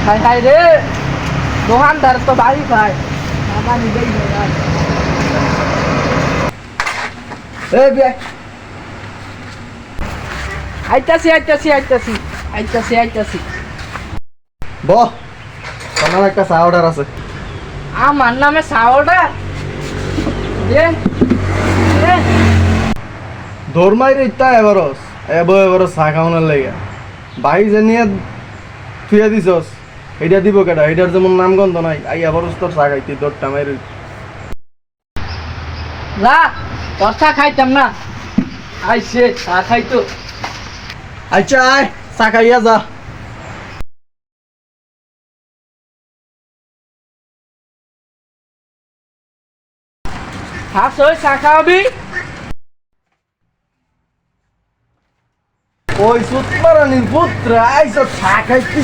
high high রে দোকানদার তো বাড়ি খায় টাকা নিজেই যায় এই বিয়া আইতাছি আইতাছি আইতাছি আইতাছি আইতাছি বহ তোমার একটা চা অর্ডার আছে আমার নামে সাওটা দে দে দৌড়মাইরে ইত্যা এবারস এবারস চা খাওয়ানোর লেগে বাই যে নিয়ে থুয়ে দিছস এটা দিব কেটা এটার যেমন নামগন্ধ নাই আই এবারস তোর চা খাইতি দৌড়টা মাইরে না তোর চা খাইতাম না আইসে চা খাইতো আচ্ছা আয় চা খাইয়া যা হাস ওই চা খাওয়াবি ওই সুতমারানির পুত্র আইসো চা খাইতি